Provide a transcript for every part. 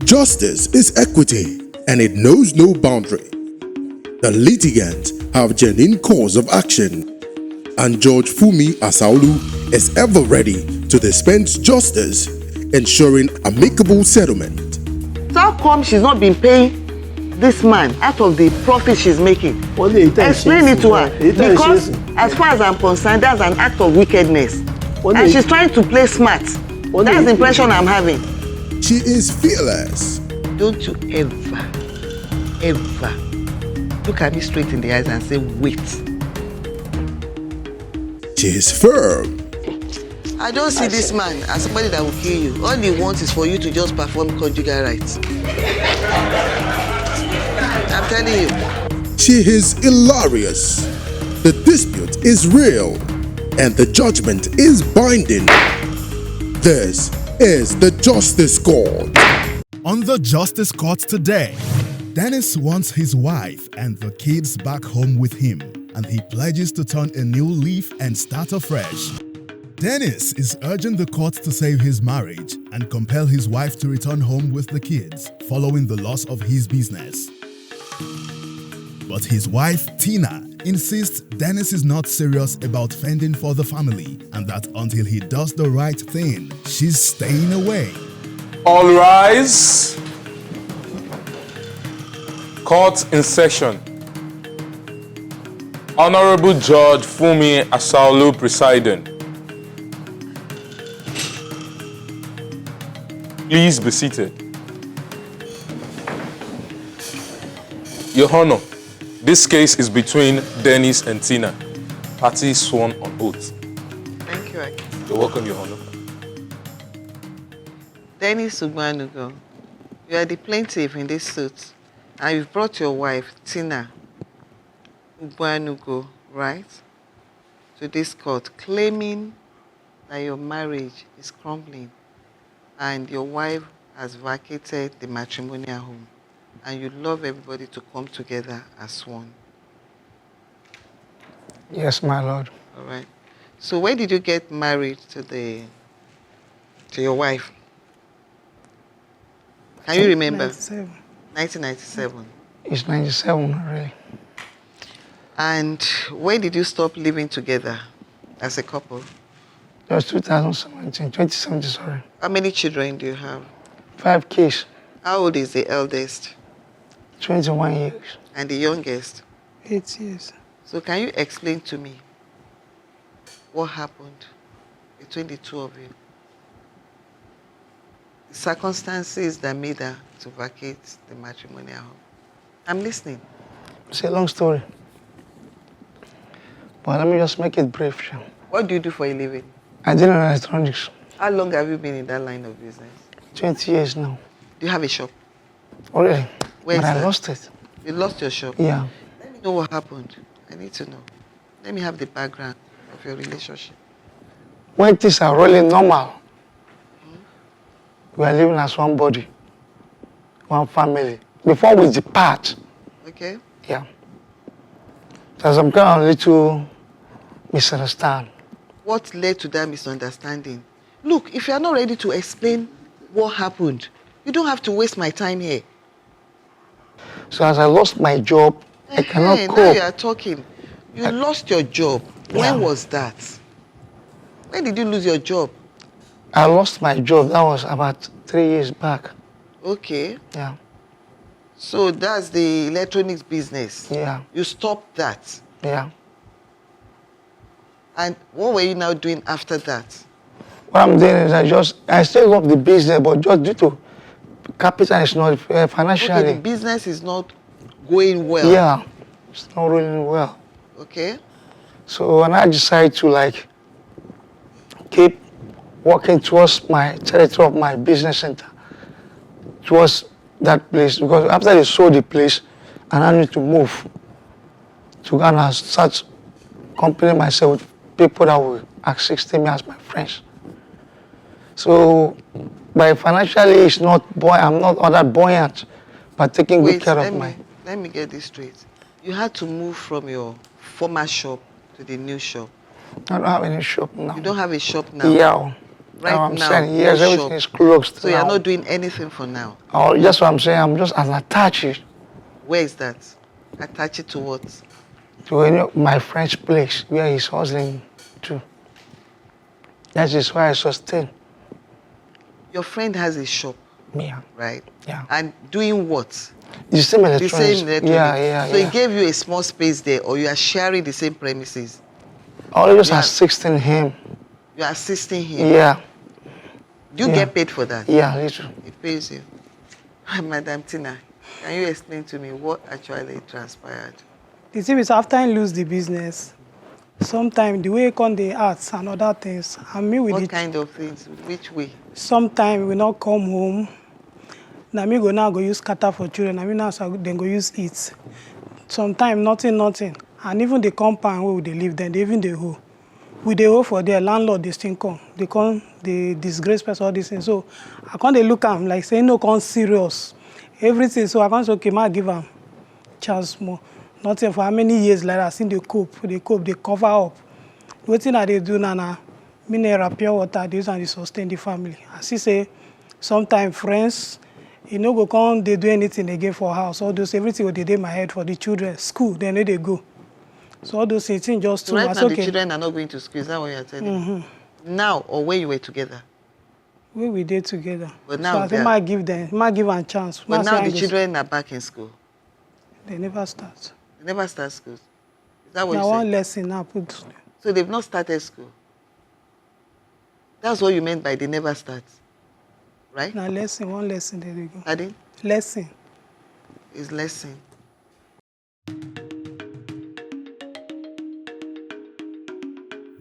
Justice is equity, and it knows no boundary. The litigants have genuine cause of action, and Judge Funmi Asaolu is ever ready to dispense justice, ensuring amicable settlement. So how come she's not been paying this man out of the profit she's making? Explain it to her. Because as far as I'm concerned, that's an act of wickedness. And she's trying to play smart. That's the impression I'm having. She is fearless. Don't you ever look at me straight in the eyes and say, wait. She is firm. I don't see this man as somebody that will kill you. All he wants is for you to just perform conjugal rights. I'm telling you. She is hilarious. The dispute is real, and the judgment is binding. This is the Justice Court. On the Justice Court today, Dennis wants his wife and the kids back home with him, and he pledges to turn a new leaf and start afresh. Dennis is urging the court to save his marriage and compel his wife to return home with the kids following the loss of his business. But his wife, Tina, insists Dennis is not serious about fending for the family and that until he does the right thing, she's staying away. All rise. Court in session. Honorable Judge Funmi Asaolu presiding. Please be seated. Your Honor, this case is between Dennis and Tina, parties sworn on oath. Thank you, Aki. You're welcome, Your Honor. Dennis Ugbanugo, you are the plaintiff in this suit, and you've brought your wife, Tina Ugbanugo, right, to this court, claiming that your marriage is crumbling and your wife has vacated the matrimonial home, and you love everybody to come together as one. Yes, my lord. All right. So when did you get married to your wife? Can you remember? 1997. It's 97 already. And when did you stop living together as a couple? It was 2017, sorry. How many children do you have? 5 kids. How old is the eldest? 21 years. And the youngest? 8 years. So can you explain to me what happened between the two of you? The circumstances that made her to vacate the matrimonial home. I'm listening. It's a long story. But let me just make it brief. What do you do for a living? I did electronics. How long have you been in that line of business? 20 years now. Do you have a shop? Already. Where but is I that? lost it. You lost your shop? Yeah. Let me know what happened. I need to know. Let me have the background of your relationship. When things are really normal, we are living as one body, one family. Before we depart, Okay? yeah, there's some kind of little misunderstanding. What led to that misunderstanding? Look, if you are not ready to explain what happened, you don't have to waste my time here. So as I lost my job, I cannot cope. Now you are talking. You lost your job. Yeah. When was that? When did you lose your job? I lost my job. That was about 3 years back. Okay. Yeah. So that's the electronics business. Yeah. You stopped that. Yeah. And what were you now doing after that? What I'm doing is I still love the business, but just due to capital is not financially. Okay, the business is not going well. Yeah, it's not really well. Okay. So when I decided to keep working towards my territory of my business center, towards that place, because after they sold the place, and I need to move to Ghana and start accompanying myself with people that will assist me as my friends. So, by financially, it's not I'm not all that buoyant, but taking good care of my. Let me get this straight. You had to move from your former shop to the new shop. I don't have any shop now. You don't have a shop now? Yeah. right I'm now. saying, yes, everything is closed. So you're not doing anything for now. Oh, that's what I'm saying. I'm just an attaché. Where is that? Attach it to what? To my friend's place where he's hustling to. That is why I sustain. Your friend has a shop. Yeah. Right? Yeah. And doing what? The same electronics. The same electronics. Yeah. So he gave you a small space there, or you are sharing the same premises? I was just assisting him. You are assisting him? Yeah. Do you get paid for that? Yeah, literally. It pays you. Madam Tina, can you explain to me what actually transpired? The thing is, after I lose the business, sometimes the way come the arts and other things, and me with what it. Kind of things? Which way? Sometimes we not come home. Now me go now go use scatter for children. I mean now so then go use it. Sometimes nothing. And even the compound where they live, then they even they hoe. We they hoe for their landlord, they still come. They disgrace person, all these things. So I can't they look at them like saying no, come serious. Everything. So I can't say, okay, ma give them chance more. Nothing for how many years later, I seen they cope, they cover up. What thing that they do now, mineral, pure water, they use and they sustain the family. I see say, sometimes friends, you know, go come, they do anything again for house. All those, everything what they do in my head for the children, school, then they go. So all those things just too much. Right now, okay. the children are not going to school. Is that what you're telling me? Now, or when you were together? When we did together. But now so I think might give them a chance. But now the children are back in school. They never start. They never start school. Is that what you said? One lesson now put. So they've not started school. That's what you meant by they never start, right? Now lesson, one lesson there they go. Pardon? Lesson. Is lesson.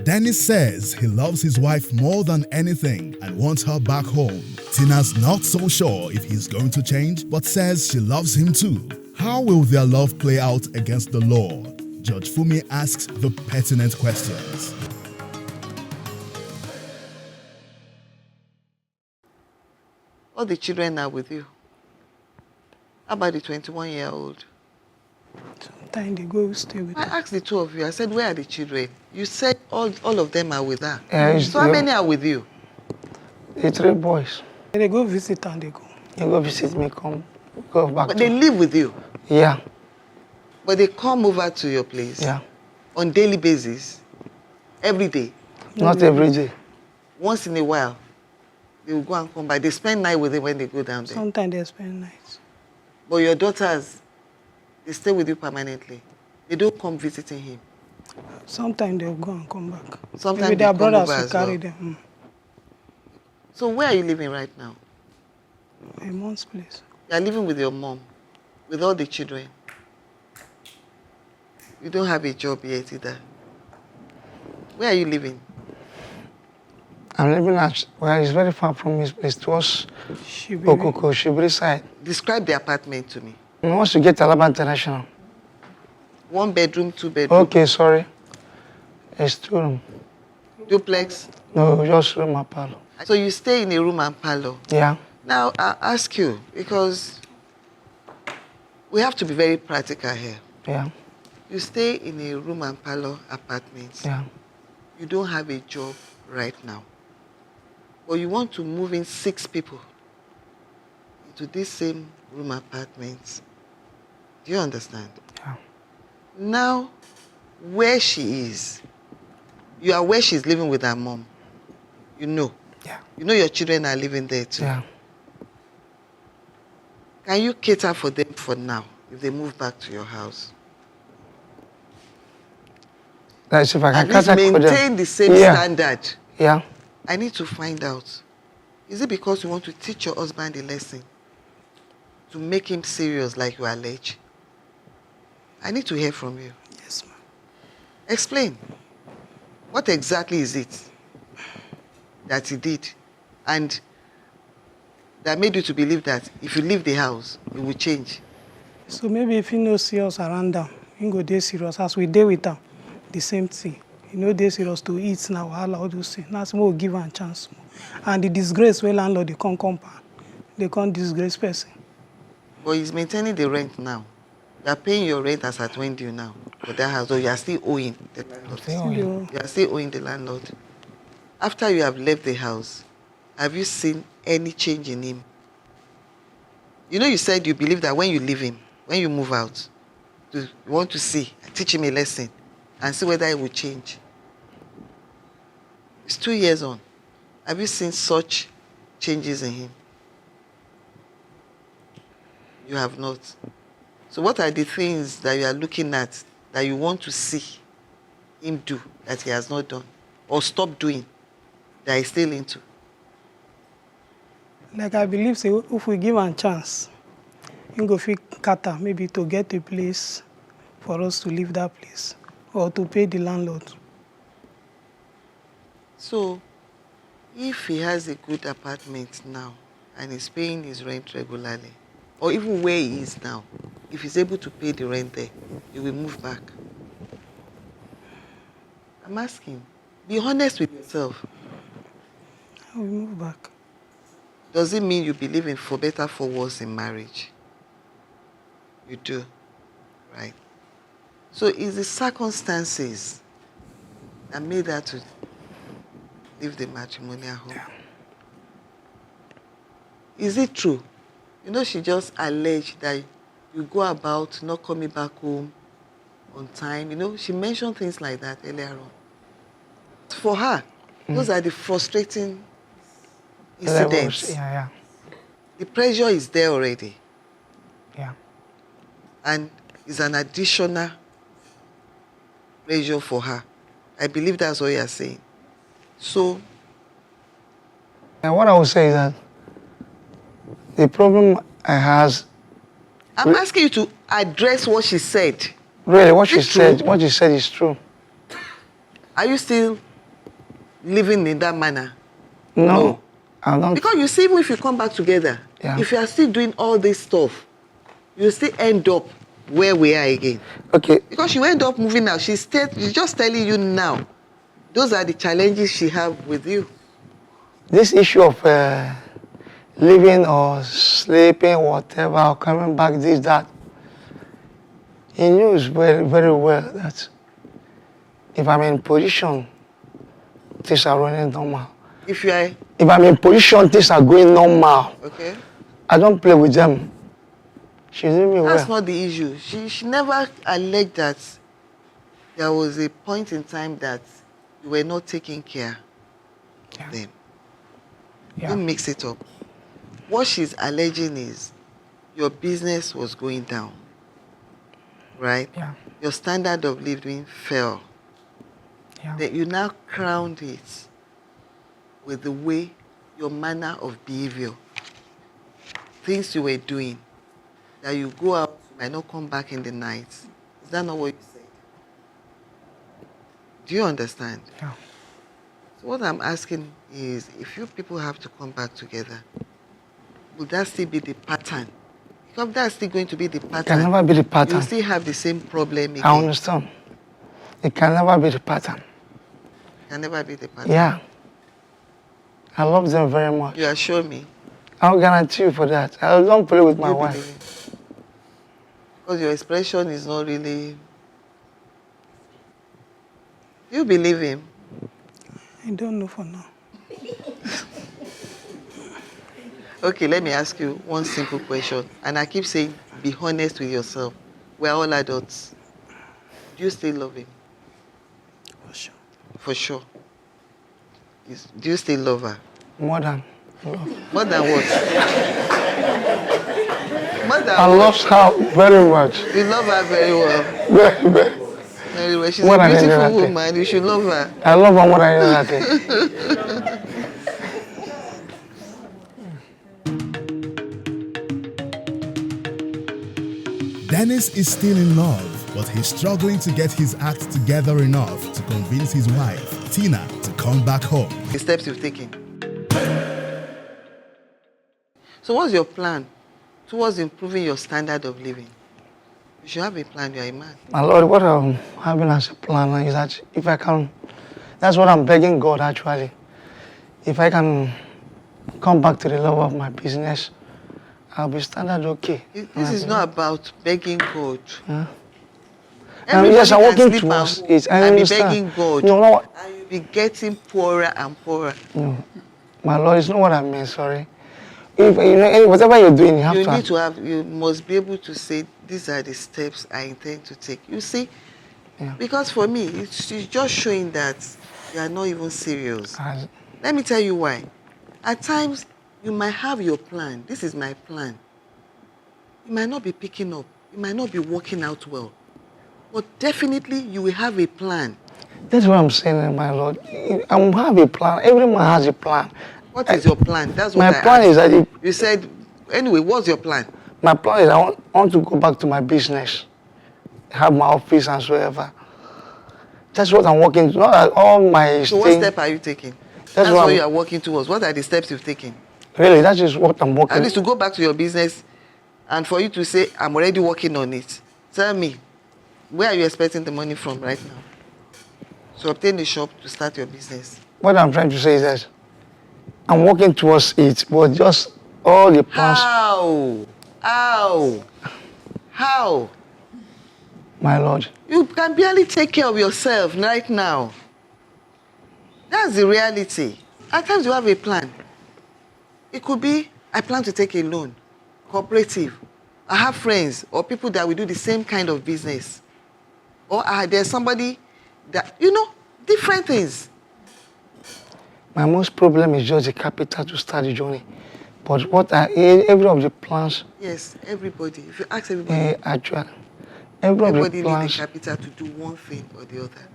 Dennis says he loves his wife more than anything and wants her back home. Tina's not so sure if he's going to change, but says she loves him too. How will their love play out against the law? Judge Funmi asks the pertinent questions. All the children are with you. How about the 21-year-old? Sometimes they go stay with her. I asked the two of you, I said, where are the children? You said all of them are with her. So how many are with you? The 3 boys. They go visit and they go. They go visit me, go back. But they live with you? Yeah. But they come over to your place? Yeah. On daily basis? Every day? Not every day. Once in a while? They will go and come back. They spend night with him when they go down there? Sometimes they spend nights. But your daughters, they stay with you permanently? They don't come visiting him? Sometimes they'll go and come back. Sometimes maybe their brothers will carry them. So where are you living right now? My mom's place. You are living with your mom, with all the children. You don't have a job yet either. Where are you living? I'm living at, well, it's very far from his place. It was Okoko, Shibiri side. Describe the apartment to me. Once you get Alaba International. 1 bedroom, 2 bedroom? Okay, sorry. It's 2 room. Duplex? No, just room and parlor. So you stay in a room and parlor? Yeah. Now, I'll ask you, because we have to be very practical here. Yeah. You stay in a room and parlor apartment. Yeah. You don't have a job right now. But you want to move in 6 people into this same room apartment. Do you understand? Yeah. Now, where she is, you are where she's living with her mom. You know. Yeah. You know your children are living there too. Yeah. Can you cater for them for now, if they move back to your house? That's if I can at least maintain the same standard. Yeah. I need to find out. Is it because you want to teach your husband a lesson? To make him serious like you allege? I need to hear from you. Yes, ma'am. Explain. What exactly is it that he did? And that made you to believe that if you leave the house, it will change? So maybe if you know serious around them, you go dey serious. As we deal with them, the same thing. You know they serious to eat now, all those things. Now we'll give them a chance. And the disgrace where landlord they can't compound. They can't disgrace person. But he's maintaining the rent now. You are paying your rent as at when due now for that house, or you are still owing the landlord. You are still owing the landlord. after you have left the house, have you seen any change in him? You know, you said you believe that when you leave him, when you move out, you want to teach him a lesson and see whether he will change. It's 2 years on. Have you seen such changes in him? You have not. So what are the things that you are looking at that you want to see him do that he has not done or stop doing that he's still into? Like I believe, say, if we give him a chance, he go fit cater maybe to get a place for us to live that place or to pay the landlord. So, if he has a good apartment now and he's paying his rent regularly, or even where he is now, if he's able to pay the rent there, he will move back. I'm asking, be honest with yourself. I will move back. Does it mean you believe in for better, for worse in marriage? You do, right? So it's the circumstances that made her to leave the matrimonial home. Yeah. Is it true? You know, she just alleged that you go about not coming back home on time. You know, she mentioned things like that earlier on. For her, those are the frustrating incidents. Yeah. The pressure is there already. Yeah. And it's an additional pressure for her. I believe that's what you're saying. So, And what I would say is that the problem I has, I'm asking you to address what she said. really what she Is it true? said is true. Are you still living in that manner? No. I'm not. Because you see, even if you come back together, Yeah. if you are still doing all this stuff, you still end up where we are again. Okay. Because you end up moving out. She's just telling you now. Those are the challenges she have with you. This issue of living or sleeping, whatever, or coming back, this, that, he knows very, very well that if I'm in position, things are running normal. If you are, If I'm in position, things are going normal. okay, I don't play with them. She's doing me well. that's not the issue. She never alleged that there was a point in time that you were not taking care of them. Yeah. Don't mix it up. What she's alleging is your business was going down, right? Yeah. Your standard of living fell. Yeah. That you now crowned it with the way, your manner of behavior, things you were doing, that you go out, you might not come back in the night. Is that not what you said? Do you understand? Yeah. So what I'm asking is, if you people have to come back together, will that still be the pattern? Because that's still going to be the pattern. It can never be the pattern. You still have the same problem again. I understand. It can never be the pattern. Can never be the pattern. Yeah. I love them very much. You assure me. I'll guarantee you for that. I don't play with my You wife. believe. Because your expression is not really... You believe him? I don't know for now. Okay, let me ask you one simple question. And I keep saying, be honest with yourself. We're all adults. Do you still love him? For sure. For sure. Do you still love her? More than love. More than what? More than I what? love her very much. You love her very well. Very, very. Very well. She's More a than beautiful anything. woman. You should love her. I love her more than anything. Dennis is still in love, but he's struggling to get his act together enough to convince his wife, Tina, to come back home. The steps you've taken. So what's your plan towards improving your standard of living? You should have a plan. You are a man. My Lord, what I'm having as a plan is that if I can, that's what I'm begging God actually. If I can come back to the level of my business, I'll be standard okay. This is not about begging God. Yeah. Yes, I'm can working sleep towards and it. I be understand. begging God. No, no, And you'll be getting poorer and poorer. no. My Lord, it's not what I meant, sorry. If you know whatever you're doing, You must be able to say, these are the steps I intend to take. You see, because for me, it's just showing that you are not even serious. Let me tell you why. At times, you might have your plan. This is my plan. You might not be picking up. You might not be working out well. But definitely, you will have a plan. That's what I'm saying, my Lord. I will have a plan. Everyone has a plan. What is your plan? That's what my plan is that you said, anyway, what's your plan? My plan is I want to go back to my business, have my office and so ever. That's what I'm working to. Not that all my So what step are you taking? That's what you are working towards. What are the steps you've taken? Really, that is what I'm working. At least to go back to your business and for you to say, I'm already working on it. Tell me, where are you expecting the money from right now? So obtain a shop to start your business. What I'm trying to say is that I'm working towards it, but just all the plans. How? My Lord. You can barely take care of yourself right now. That's the reality. At times you have a plan. It could be, I plan to take a loan, cooperative. I have friends or people that will do the same kind of business. Or there's somebody that, different things. My most problem is just the capital to start the journey. But every of the plans... Yes, everybody. If you ask everybody... Actually, everybody needs the capital to do one thing or the other.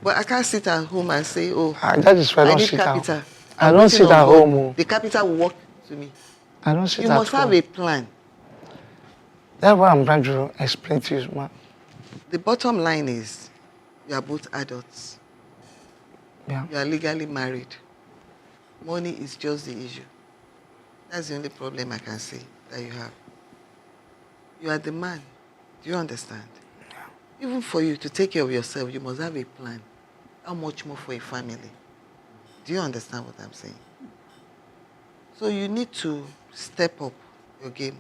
But I can't sit at home and say, that is why I need capital. I don't sit at home. The capital will work to me. I don't sit at home. You must have a plan. That's what I'm trying to explain to you, man. The bottom line is, you are both adults. Yeah. You are legally married. Money is just the issue. That's the only problem I can see that you have. You are the man. Do you understand? Yeah. Even for you to take care of yourself, you must have a plan. How much more for a family? Do you understand what I'm saying? So you need to step up your game.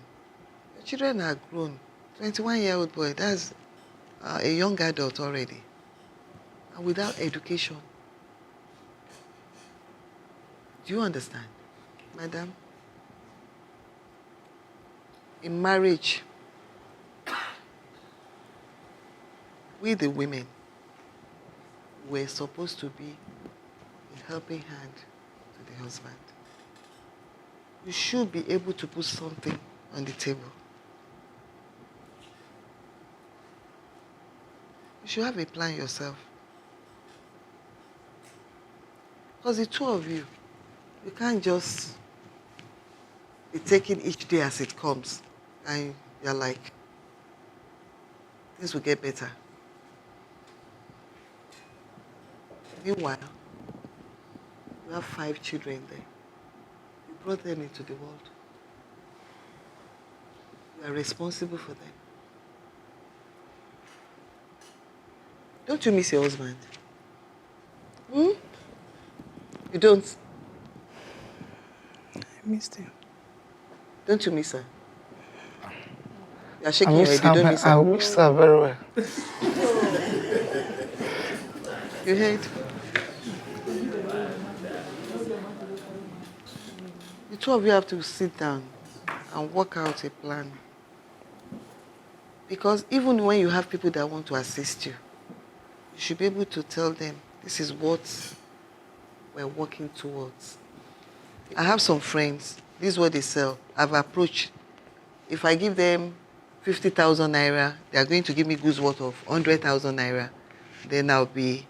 Your children are grown. 21-year-old boy, that's a young adult already. And without education. Do you understand, madam? In marriage, we the women were supposed to be a helping hand to the husband. You should be able to put something on the table. You should have a plan yourself. Because the two of you, you can't just be taking each day as it comes. And you're like, things will get better. Meanwhile, you have 5 children there. You brought them into the world. You are responsible for them. Don't you miss your husband? You don't? I missed him. Don't you miss her? You're shaking your head, you don't miss her. I miss her very well. You heard? The two of you have to sit down and work out a plan. Because even when you have people that want to assist you, you should be able to tell them, this is what we're working towards. I have some friends, this is what they sell. I've approached. If I give them 50,000 naira, they are going to give me goods worth of 100,000 naira. Then I'll be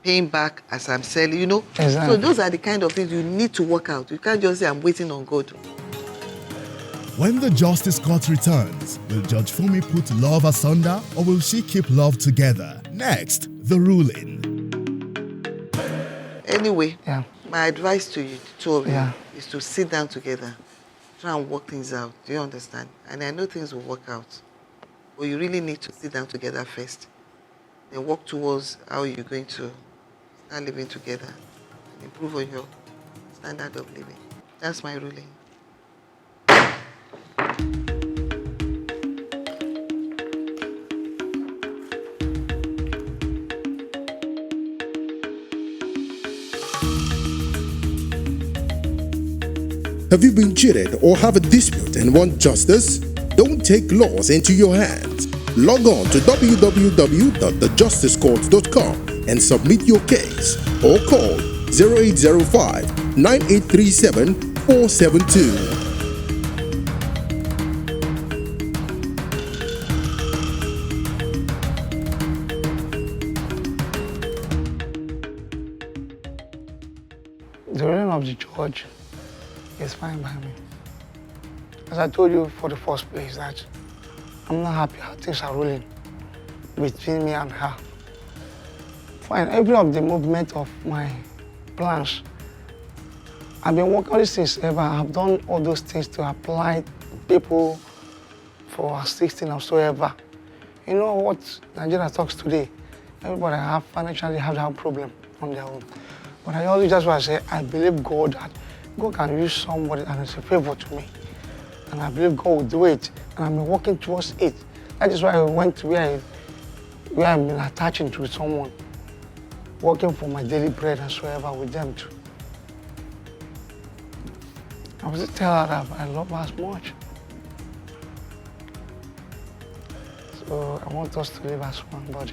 paying back as I'm selling, Exactly. So those are the kind of things you need to work out. You can't just say, I'm waiting on God. When the Justice Court returns, will Judge Funmi put love asunder or will she keep love together? Next, the ruling. Anyway, my advice to you, the two of you, is to sit down together, try and work things out. Do you understand? And I know things will work out. But you really need to sit down together first. Then work towards how you're going to start living together and improve on your standard of living. That's my ruling. Have you been cheated or have a dispute and want justice? Don't take laws into your hands. Log on to www.thejusticecourt.com and submit your case or call 0805 9837 472. The ruling of the judge is fine by me. As I told you for the first place that I'm not happy how things are ruling between me and her. Fine, every of the movement of my plans, I've been working on these things ever. I've done all those things to apply people for 16 or so ever. You know what Nigeria talks today? Everybody financially have that problem on their own. But I always just want to say, I believe God that God can use somebody and it's a favor to me. And I believe God will do it. And I've been working towards it. That is why I went to where I've been attaching to someone, working for my daily bread and so ever with them too. I was to tell her that I love her as much. So I want us to live as one body.